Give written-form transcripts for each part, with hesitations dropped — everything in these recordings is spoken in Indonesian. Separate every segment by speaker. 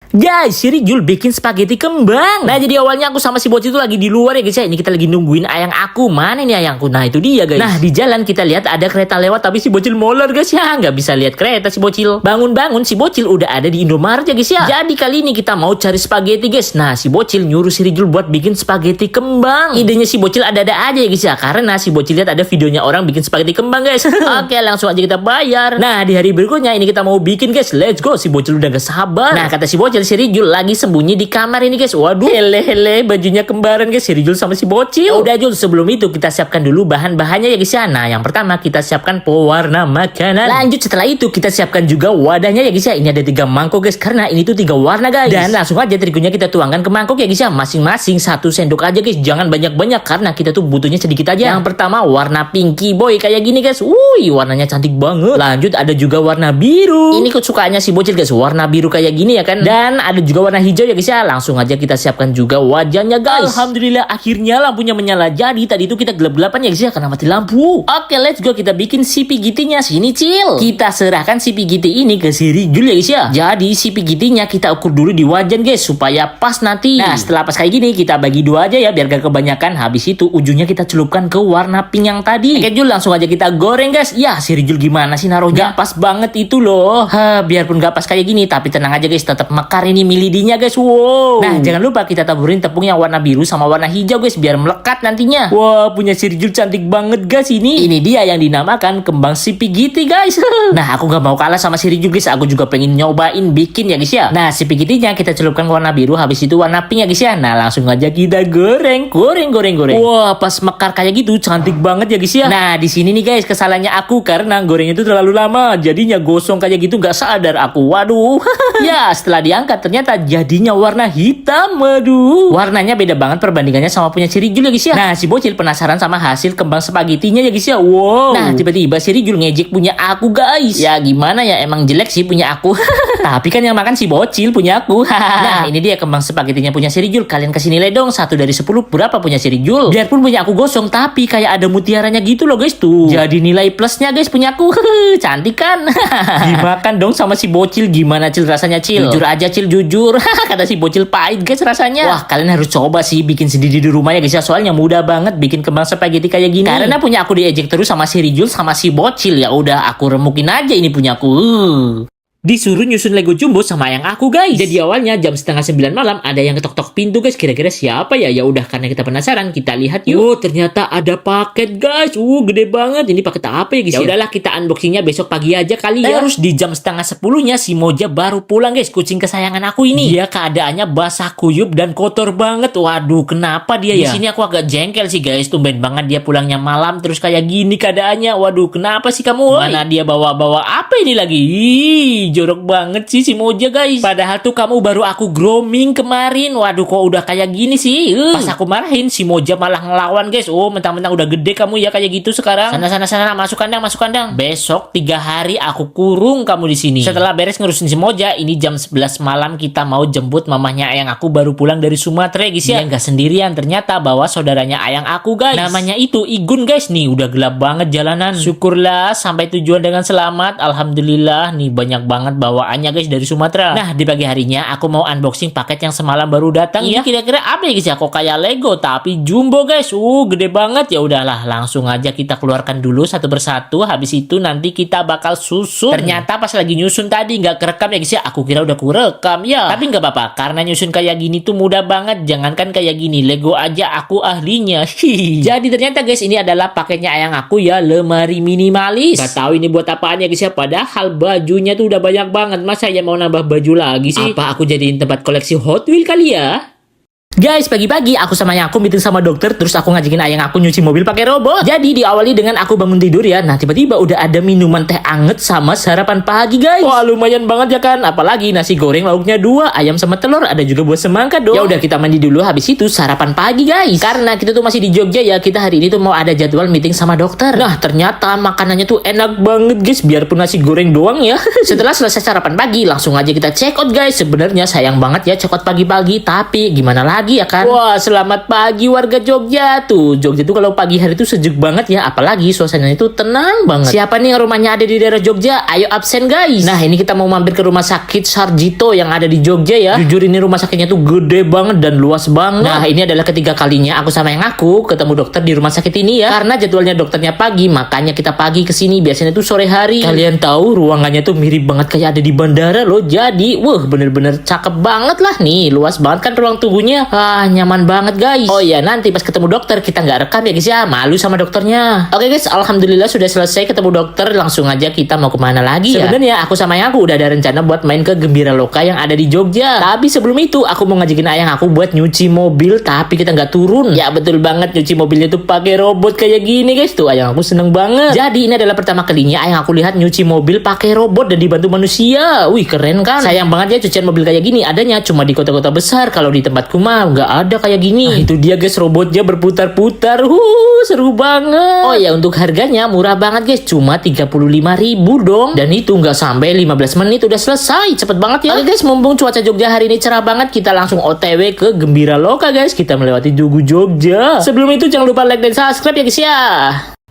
Speaker 1: Guys, si Rijul bikin spaghetti kembang. Nah, jadi awalnya aku sama si bocil itu lagi di luar ya guys ya. Ini kita lagi nungguin ayang aku. Mana nih ayangku? Nah, itu dia guys. Nah, di jalan kita lihat ada kereta lewat, tapi si bocil molor guys ya. Nggak bisa lihat kereta si bocil. Bangun-bangun si bocil udah ada di Indomaret ya guys ya. Jadi kali ini kita mau cari spaghetti guys. Nah, si bocil nyuruh si Rijul buat bikin spaghetti kembang. Idenya si bocil ada-ada aja ya guys ya. Karena si bocil lihat ada videonya orang bikin spaghetti kembang guys. Oke, langsung aja kita bayar. Nah, di hari berikutnya ini kita mau bikin guys. Let's go. Si bocil udah gak sabar. Nah, kata si bocil, si Rijul lagi sembunyi di kamar ini guys. Waduh, hele bajunya kembaran guys, si Rijul sama si bocil. Udah Jul, sebelum itu kita siapkan dulu bahan-bahannya ya guys ya. Nah, yang pertama kita siapkan pewarna makanan. Lanjut setelah itu kita siapkan juga wadahnya ya guys ya. Ini ada 3 mangkok guys, karena ini tuh 3 warna guys. Dan langsung aja terigunya kita tuangkan ke mangkok ya guys ya. Masing-masing 1 sendok aja guys, jangan banyak-banyak karena kita tuh butuhnya sedikit aja. Yang pertama warna pinky boy kayak gini guys. Wih, warnanya cantik banget. Lanjut ada juga warna biru. Ini kesukaannya si bocil guys, warna biru kayak gini ya kan. Dan ada juga warna hijau ya guys ya. Langsung aja kita siapkan juga wajahnya guys. Alhamdulillah akhirnya lampunya menyala. Jadi tadi itu kita gelap-gelapan ya guys ya karena mati lampu. Oke, let's go, kita bikin si pigitinya. Sini Cil, kita serahkan si pigiti ini ke si Rijul ya guys ya. Jadi si pigitinya kita ukur dulu di wajan guys supaya pas nanti. Nah, setelah pas kayak gini kita bagi 2 aja ya biar gak kebanyakan. Habis itu ujungnya kita celupkan ke warna pink yang tadi. Oke Jul, langsung aja kita goreng guys. Ya, si Rijul gimana sih naruhnya? Gak pas banget itu loh. Biarpun gak pas kayak gini tapi tenang aja guys, tetap mekar ini milidinya guys. Wow. Nah, jangan lupa kita taburin tepung yang warna biru sama warna hijau guys biar melekat nantinya. Wah, punya si Rijul cantik banget guys ini. Ini dia yang dinamakan kembang si pigiti guys. Nah, aku gak mau kalah sama si Rijul guys. Aku juga pengen nyobain bikin ya guys ya. Nah, si pigitinya kita celupkan warna biru, habis itu warna pink ya guys ya. Nah, langsung aja kita goreng. Wah, pas mekar kayak gitu cantik banget ya guys ya. Nah, di sini nih guys kesalahannya aku karena gorengnya itu terlalu lama. Jadinya gosong kayak gitu, gak sadar aku. Waduh. Ya, setelah diangkat ternyata jadinya warna hitam. Waduh, warnanya beda banget perbandingannya sama punya si Rijul ya guys ya. Nah, si bocil penasaran sama hasil kembang spagetinya ya guys ya. Wow. Nah, tiba-tiba si Rijul ngejek punya aku guys. Ya gimana ya, emang jelek sih punya aku. Tapi kan yang makan si bocil punya aku. Nah, ini dia kembang spagetinya punya si Rijul. Kalian kasih nilai dong 1 dari 10 berapa punya si Rijul. Biarpun punya aku gosong tapi kayak ada mutiaranya gitu loh guys tuh. Jadi nilai plusnya guys punya aku. Cantik kan? Dimakan dong sama si bocil. Gimana Cil rasanya Cil? Jujur aja Cil, jujur. Kata si bocil pahit guys rasanya. Wah, kalian harus coba sih bikin sendiri di rumah ya guys ya. Soalnya mudah banget bikin kembang spaghetti kayak gini. Karena punya aku diejek terus sama si Rijul sama si bocil. Ya udah aku remukin aja ini punya aku. Disuruh nyusun Lego Jumbo sama yang aku guys. Jadi awalnya jam 8:30 malam ada yang ketok-tok pintu guys. Kira-kira siapa ya? Ya udah karena kita penasaran kita lihat yuk. Oh, ternyata ada paket guys. Gede banget. Ini paket apa ya guys? Ya udahlah kita unboxingnya besok pagi aja kali ya. Terus di jam 9:30-nya si Moja baru pulang guys. Kucing kesayangan aku ini. Dia keadaannya basah kuyup dan kotor banget. Waduh, kenapa dia ya? Di sini aku agak jengkel sih guys. Tumben banget dia pulangnya malam terus kayak gini keadaannya. Waduh, kenapa sih kamu? Mana dia bawa-bawa apa ini lagi? Jorok banget sih si Moja guys. Padahal tuh kamu baru aku grooming kemarin. Waduh, kok udah kayak gini sih? Pas aku marahin si Moja malah ngelawan guys. Oh, mentang-mentang udah gede kamu ya kayak gitu sekarang. Sana masuk kandang. Besok 3 hari aku kurung kamu di sini. Setelah beres ngurusin si Moja, ini jam 11 malam kita mau jemput mamahnya ayang aku baru pulang dari Sumatera guys ya. Dia nggak sendirian, ternyata bawa saudaranya ayang aku guys. Namanya itu Igun guys. Nih udah gelap banget jalanan. Syukurlah sampai tujuan dengan selamat. Alhamdulillah, nih banyak banget bawaannya guys dari Sumatera. Nah, di pagi harinya aku mau unboxing paket yang semalam baru datang ya. Kira-kira apa ya guys ya? Kok kayak Lego tapi jumbo guys. Gede banget. Ya udahlah, langsung aja kita keluarkan dulu satu persatu. Habis itu nanti kita bakal susun. Ternyata pas lagi nyusun tadi nggak kerekam ya guys ya. Aku kira udah kurekam ya. Tapi nggak apa-apa karena nyusun kayak gini tuh mudah banget. Jangankan kayak gini, Lego aja aku ahlinya. Jadi ternyata guys ini adalah paketnya ayang aku ya, lemari minimalis. Gak tahu ini buat apaan ya guys ya. Padahal bajunya tuh udah banyak banget. Masa ya mau nambah baju lagi sih? Apa aku jadiin tempat koleksi Hot Wheels kali ya? Guys, pagi-pagi aku sama ayang aku meeting sama dokter. Terus aku ngajakin ayang aku nyuci mobil pakai robot. Jadi diawali dengan aku bangun tidur ya. Nah, tiba-tiba udah ada minuman teh anget sama sarapan pagi guys. Wah, lumayan banget ya kan. Apalagi nasi goreng lauknya 2, ayam sama telur. Ada juga buah semangka dong. Ya udah kita mandi dulu, habis itu sarapan pagi guys. Karena kita tuh masih di Jogja ya. Kita hari ini tuh mau ada jadwal meeting sama dokter. Nah, ternyata makanannya tuh enak banget guys. Biarpun nasi goreng doang ya. Setelah selesai sarapan pagi langsung aja kita check out guys. Sebenarnya sayang banget ya check out pagi-pagi. Tapi gimana lagi pagi ya kan. Wah, selamat pagi warga Jogja. Tuh, Jogja tuh kalau pagi hari tuh sejuk banget ya, apalagi suasananya itu tenang banget. Siapa nih yang rumahnya ada di daerah Jogja? Ayo absen guys. Nah, ini kita mau mampir ke rumah sakit Sarjito yang ada di Jogja ya. Jujur ini rumah sakitnya tuh gede banget dan luas banget. Nah, ini adalah ketiga kalinya aku sama yang aku ketemu dokter di rumah sakit ini ya. Karena jadwalnya dokternya pagi, makanya kita pagi kesini. Biasanya tuh sore hari. Kalian tahu ruangannya tuh mirip banget kayak ada di bandara loh. Jadi, wah bener-bener cakep banget lah nih. Luas banget kan ruang tunggunya. Ah, nyaman banget guys. Oh ya, nanti pas ketemu dokter kita nggak rekam ya guys ya. Malu sama dokternya. Oke guys, alhamdulillah sudah selesai ketemu dokter. Langsung aja kita mau kemana lagi ya. Sebenarnya aku sama yang aku udah ada rencana buat main ke Gembira Loka yang ada di Jogja. Tapi sebelum itu aku mau ngajakin ayang aku buat nyuci mobil. Tapi kita nggak turun. Ya betul banget, nyuci mobilnya tuh pakai robot kayak gini guys. Tuh ayang aku seneng banget. Jadi ini adalah pertama kalinya ayang aku lihat nyuci mobil pakai robot dan dibantu manusia. Wih keren kan. Sayang banget ya cucian mobil kayak gini adanya cuma di kota-kota besar. Kalau di tempatku mah nggak ada kayak gini. Nah, itu dia guys, robotnya berputar-putar. Seru banget. Oh ya, untuk harganya murah banget guys, cuma 35.000 dong. Dan itu nggak sampai 15 menit udah selesai. Cepet banget ya. Oke guys, mumpung cuaca Jogja hari ini cerah banget, kita langsung OTW ke Gembira Loka guys. Kita melewati Tugu Jogja. Sebelum itu jangan lupa like dan subscribe ya guys ya.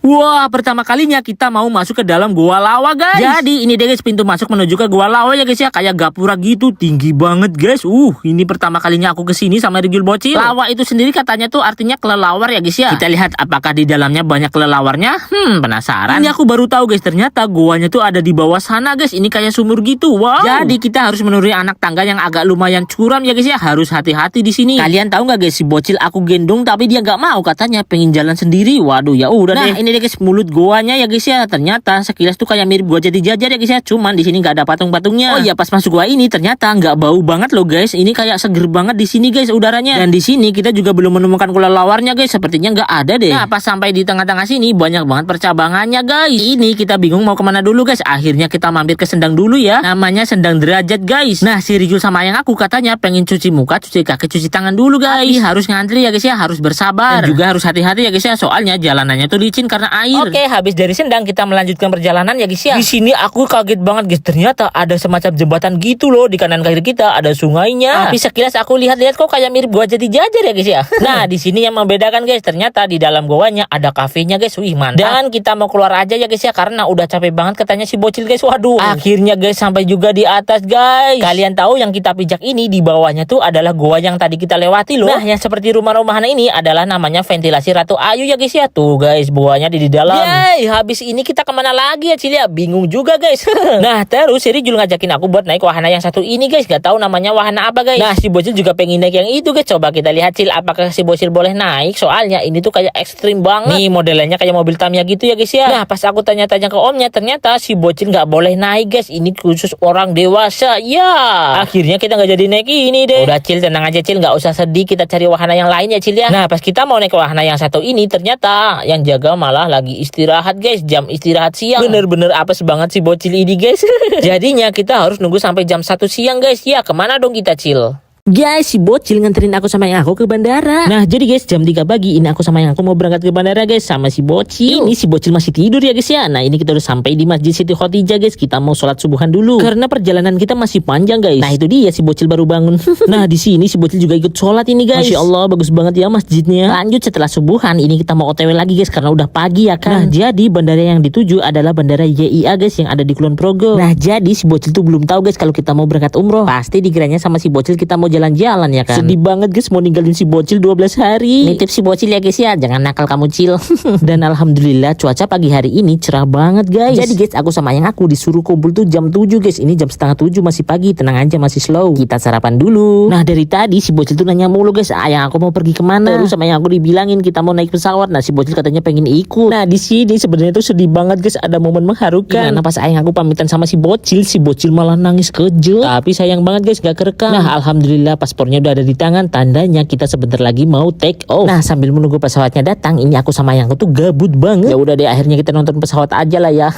Speaker 1: Wah, pertama kalinya kita mau masuk ke dalam Goa Lawa guys. Jadi ini deh guys, pintu masuk menuju ke Goa Lawa ya guys ya. Kayak gapura gitu, tinggi banget guys. Ini pertama kalinya aku kesini sama Rigil Bocil. Lawa itu sendiri katanya tuh artinya kelelawar ya guys ya. Kita lihat apakah di dalamnya banyak kelelawarnya. Penasaran. Ini aku baru tahu guys, ternyata goanya tuh ada di bawah sana guys. Ini kayak sumur gitu. Wow. Jadi kita harus menuruni anak tangga yang agak lumayan curam ya guys ya. Harus hati-hati di sini. Kalian tahu nggak guys, si Bocil aku gendong tapi dia nggak mau, katanya pengen jalan sendiri. Waduh, ya udah deh. Ini guys, mulut goanya ya guys ya. Ternyata sekilas tuh kayak mirip gua jadi jajar ya guys ya. Cuman di sini nggak ada patung-patungnya. Oh iya, pas masuk gua ini ternyata nggak bau banget loh guys. Ini kayak seger banget di sini guys udaranya. Dan di sini kita juga belum menemukan kelelawarnya guys. Sepertinya nggak ada deh. Nah, pas sampai di tengah-tengah sini banyak banget percabangannya guys. Ini kita bingung mau kemana dulu guys. Akhirnya kita mampir ke Sendang dulu ya. Namanya Sendang Derajat guys. Nah, si Rigul sama yang aku katanya pengen cuci muka, cuci kaki, cuci tangan dulu guys. Harus ngantri ya guys ya. Harus bersabar. Dan juga harus hati-hati ya guys ya. Soalnya jalanannya tuh licin karena air. Oke, habis dari Sendang kita melanjutkan perjalanan ya guys ya. Di sini aku kaget banget guys, ternyata ada semacam jembatan gitu loh di kanan kiri kita, ada sungainya. Tapi sekilas aku lihat-lihat kok kayak mirip gua jadi jajar ya guys ya. Nah, di sini yang membedakan guys, ternyata di dalam goanya ada kafenya guys. Wih, mantap. Dan kita mau keluar aja ya guys ya karena udah capek banget katanya si Bocil guys. Waduh. Akhirnya guys sampai juga di atas guys. Kalian tahu yang kita pijak ini di bawahnya tuh adalah goa yang tadi kita lewati loh. Nah, yang seperti rumah-rumahan ini adalah namanya ventilasi Ratu Ayu ya guys ya. Tuh guys, goanya di dalam. Habis ini kita kemana lagi ya Cilia? Bingung juga guys. Nah, terus si Rigul ngajakin aku buat naik wahana yang satu ini guys. Gak tahu namanya wahana apa guys. Nah, si Bocil juga pengen naik yang itu guys. Coba kita lihat Cil, apakah si Bocil boleh naik. Soalnya ini tuh kayak ekstrim banget. Nih modelnya kayak mobil Tamiya gitu ya guys ya. Nah, pas aku tanya-tanya ke omnya, ternyata si Bocil gak boleh naik guys. Ini khusus orang dewasa. Ya, akhirnya kita gak jadi naik ini deh. Udah Cil, tenang aja Cil, gak usah sedih. Kita cari wahana yang lain ya Cil ya. Nah, pas kita mau naik wahana yang satu ini, ternyata yang jaga malah lagi istirahat guys. Jam istirahat siang. Bener-bener apes banget si Bocil ini guys. Jadinya kita harus nunggu sampai jam 1 siang guys. Ya, kemana dong kita Cil? Guys, si Bocil nganterin aku sama yang aku ke bandara. Nah, jadi guys, jam 3 pagi ini aku sama yang aku mau berangkat ke bandara guys sama si Bocil. Ini si Bocil masih tidur ya guys ya. Nah, ini kita udah sampai di Masjid Siti Khotijah guys. Kita mau sholat subuhan dulu karena perjalanan kita masih panjang guys. Nah, itu dia si Bocil baru bangun. Nah, di sini si Bocil juga ikut sholat ini guys. Masya Allah, bagus banget ya masjidnya. Lanjut setelah subuhan ini kita mau OTW lagi guys karena udah pagi ya kan. Nah, jadi bandara yang dituju adalah bandara YIA guys yang ada di Kulon Progo. Nah, jadi si Bocil tuh belum tahu guys kalau kita mau berangkat umroh. Pasti dikiranya sama si Bocil kita mau jalan-jalan ya kan. Sedih banget guys mau ninggalin si Bocil 12 hari. Nitip si Bocil ya guys ya, jangan nakal kamu Cil. Dan alhamdulillah cuaca pagi hari ini cerah banget guys. Jadi guys, aku sama yang aku disuruh kumpul tuh jam 7 guys. Ini jam setengah 7 masih pagi, tenang aja masih slow. Kita sarapan dulu. Nah, dari tadi si Bocil tuh nanya mulu guys, ayang aku mau pergi kemana? Terus sama yang aku dibilangin kita mau naik pesawat. Nah, si Bocil katanya pengen ikut. Nah, di sini sebenarnya tuh sedih banget guys, ada momen mengharukan. Nah, pas ayang aku pamitan sama si Bocil malah nangis kejut. Tapi sayang banget guys gak kerekam. Nah, alhamdulillah paspornya udah ada di tangan, tandanya kita sebentar lagi mau take off. Nah, sambil menunggu pesawatnya datang, ini aku sama yang tuh gabut banget. Ya udah deh, akhirnya kita nonton pesawat aja lah ya.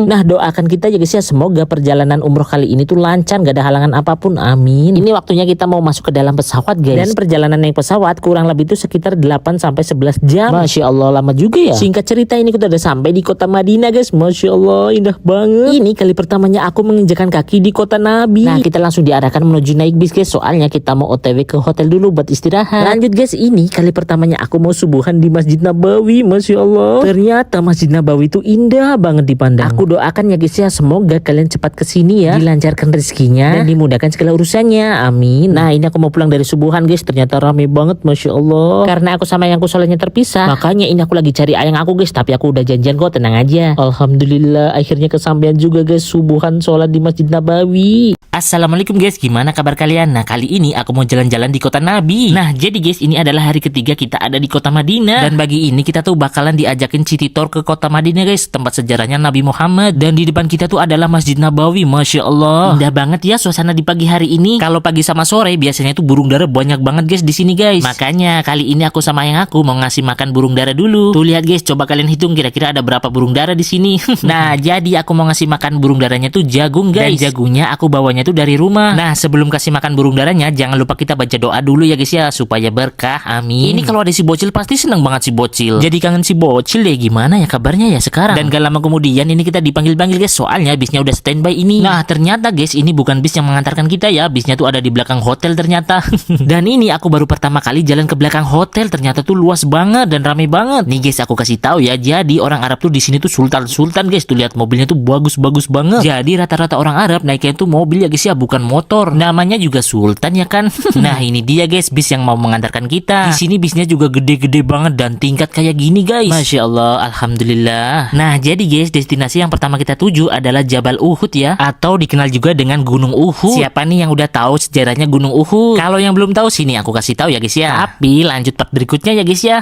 Speaker 1: Nah, doakan kita ya guys ya, semoga perjalanan umroh kali ini tuh lancar, gak ada halangan apapun, amin. Ini waktunya kita mau masuk ke dalam pesawat guys. Dan perjalanan naik pesawat kurang lebih tuh sekitar 8 sampai 11 jam. Masya Allah, lama juga ya. Singkat cerita ini kita udah sampai di kota Madinah guys. Masya Allah, indah banget. Ini kali pertamanya aku menginjakan kaki di kota Nabi. Nah, kita langsung diarahkan menuju naik bis guys, soalnya kita mau OTW ke hotel dulu buat istirahat. Lanjut guys, ini kali pertamanya aku mau subuhan di Masjid Nabawi. Masya Allah, ternyata Masjid Nabawi itu indah banget dipandang. Aku doakan ya guys ya, semoga kalian cepat kesini ya, dilancarkan rezekinya dan dimudahkan segala urusannya, amin. Nah ini aku mau pulang dari subuhan guys, ternyata rame banget Masya Allah. Karena aku sama ayangku sholatnya terpisah, makanya ini aku lagi cari ayang aku guys, tapi aku udah janjian kok, tenang aja. Alhamdulillah akhirnya kesampaian juga guys, subuhan sholat di Masjid Nabawi. Assalamualaikum guys, gimana kabar kalian? Nah kali ini aku mau jalan-jalan di kota Nabi. Nah jadi guys, ini adalah hari ketiga kita ada di kota Madinah. Dan bagi ini kita tuh bakalan diajakin city tour ke kota Madinah guys, tempat sejarahnya Nabi Muhammad. Dan di depan kita tuh adalah Masjid Nabawi. Masya Allah, indah banget ya suasana di pagi hari ini. Kalau pagi sama sore biasanya tuh burung dara banyak banget guys di sini guys. Makanya kali ini aku sama yang aku mau ngasih makan burung dara dulu. Tuh lihat guys, coba kalian hitung kira-kira ada berapa burung dara di sini. Nah jadi aku mau ngasih makan burung daranya tuh jagung guys. Dan jagungnya aku bawanya tuh dari rumah. Nah sebelum kasih makan burung daranya, jangan lupa kita baca doa dulu ya guys ya, supaya berkah, amin. Ini kalau ada si bocil pasti seneng banget si bocil. Jadi kangen si bocil deh, gimana ya kabarnya ya sekarang. Dan gak lama kemudian ini kita dipanggil-panggil guys, soalnya bisnya udah standby ini. Nah ternyata guys, ini bukan bis yang mengantarkan kita ya, bisnya tuh ada di belakang hotel ternyata. Dan ini aku baru pertama kali jalan ke belakang hotel, ternyata tuh luas banget dan rame banget. Nih guys, aku kasih tahu ya, jadi orang Arab tuh di sini tuh sultan guys. Tuh lihat mobilnya tuh bagus banget. Jadi rata-rata orang Arab naiknya tuh mobil ya guys ya, bukan motor. Namanya juga sultan ya kan. Nah ini dia guys, bis yang mau mengantarkan kita. Di sini bisnya juga gede-gede banget dan tingkat kayak gini guys. Masya Allah, alhamdulillah. Nah jadi guys, destinasi yang pertama kita tuju adalah Jabal Uhud ya, atau dikenal juga dengan Gunung Uhud. Siapa nih yang udah tahu sejarahnya Gunung Uhud? Kalau yang belum tahu, sini aku kasih tahu ya guys ya. Tapi lanjut part berikutnya ya guys ya.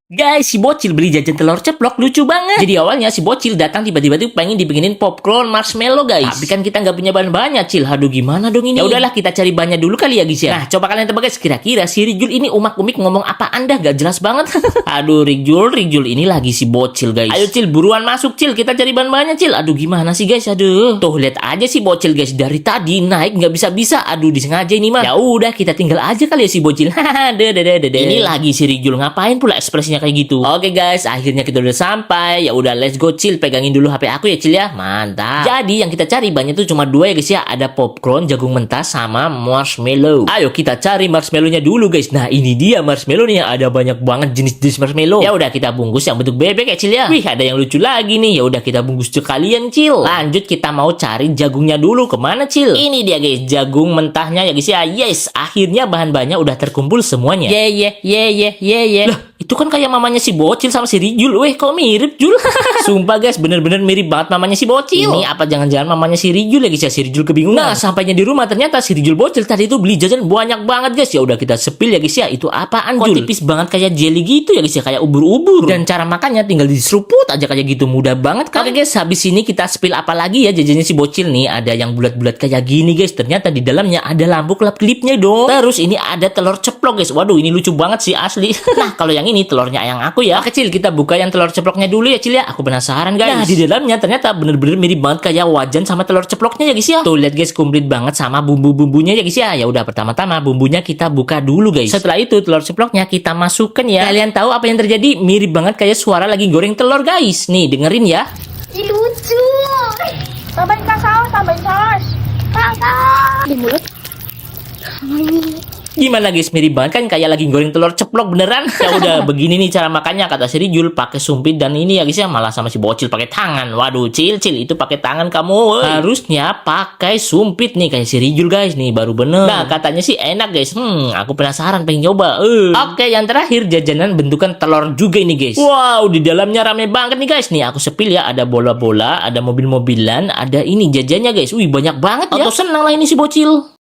Speaker 1: Guys, si bocil beli jajan telur ceplok lucu banget. Jadi awalnya si bocil datang tiba-tiba tuh pengen dibikinin popcorn marshmallow guys. Tapi kan kita nggak punya bahan banyak, Cil. Aduh gimana dong ini? Ya udahlah, kita cari bahannya dulu kali ya guys ya. Nah coba kalian tebak guys, kira-kira si Rijul ini umak-umik ngomong apa anda? Gak jelas banget. Aduh Rijul ini lagi si bocil guys. Ayo Cil, buruan masuk Cil, kita cari bahan-bahannya Cil. Aduh gimana sih guys, aduh. Tuh lihat aja si bocil guys, dari tadi naik nggak bisa-bisa. Aduh disengaja ini mah. Ya udah kita tinggal aja kali ya si bocil. Ini lagi si Rijul, ngapain pula ekspresinya kayak gitu. Oke guys, akhirnya kita udah sampai. Ya udah let's go Cil, pegangin dulu HP aku ya Cil ya. Mantap. Jadi yang kita cari banyak tuh cuma dua ya guys ya. Ada popcorn, jagung mentah sama marshmallow. Ayo kita cari marshmallownya dulu guys. Nah ini dia marshmallownya, ada banyak banget jenis-jenis marshmallow. Ya udah kita bungkus yang bentuk bebek ya Cil ya. Wih ada yang lucu lagi nih. Ya udah kita bungkus sekalian Cil. Lanjut kita mau cari jagungnya dulu. Kemana Cil? Ini dia guys, jagung mentahnya ya guys ya. Yes, akhirnya bahan-bahannya udah terkumpul semuanya. Lah itu kan kayak mamanya si bocil sama si Rijul. Weh kok mirip Jul? Sumpah guys, bener-bener mirip banget mamanya si bocil. Ini apa jangan-jangan mamanya si Rijul ya guys ya? Si Rijul kebingungan. Nah sampainya di rumah ternyata si Rijul bocil tadi itu beli jajan banyak banget guys. Ya udah kita sepil ya guys ya. Itu apaan Jul? Kok tipis banget kayak jelly gitu ya guys ya, kayak ubur-ubur. Dan cara makannya tinggal diseruput aja kayak gitu, mudah banget kan. Oke guys, habis ini kita sepil apa lagi ya jajannya si bocil nih. Ada yang bulat-bulat kayak gini guys. Ternyata di dalamnya ada lampu kelap-kelipnya dong. Terus ini ada telur ceplok guys. Waduh ini lucu banget sih asli. Nah kalau yang ini telurnya ayang aku ya. Oke Cil, kita buka yang telur ceploknya dulu ya Cil ya. Aku penasaran guys. Nah di dalamnya ternyata bener-bener mirip banget kayak wajan sama telur ceploknya ya guys ya. Tuh lihat guys, komplit banget sama bumbu-bumbunya ya guys ya. Ya udah pertama-tama bumbunya kita buka dulu guys. Setelah itu telur ceploknya kita masukkan ya. Kalian tahu apa yang terjadi? Mirip banget kayak suara lagi goreng telur guys. Nih dengerin ya.
Speaker 2: Ih, lucu. Tambahin saus, tambahin saus. Kakak. Di mulut.
Speaker 1: Gimana guys, mirip banget kan kayak lagi goreng telur ceplok beneran. Ya udah begini nih cara makannya, kata si Rijul pakai sumpit dan ini ya guys ya, malah sama si bocil pakai tangan. Waduh Cil itu pakai tangan kamu. Harusnya pakai sumpit nih kayak si Rijul guys, nih baru bener. Nah katanya sih enak guys. Aku penasaran pengen nyoba. Oke yang terakhir jajanan bentukan telur juga ini guys. Wow di dalamnya rame banget nih guys. Nih aku sepil ya, ada bola-bola, ada mobil-mobilan, ada ini jajannya guys. Wih banyak banget ya. Atau senang lah ini si bocil.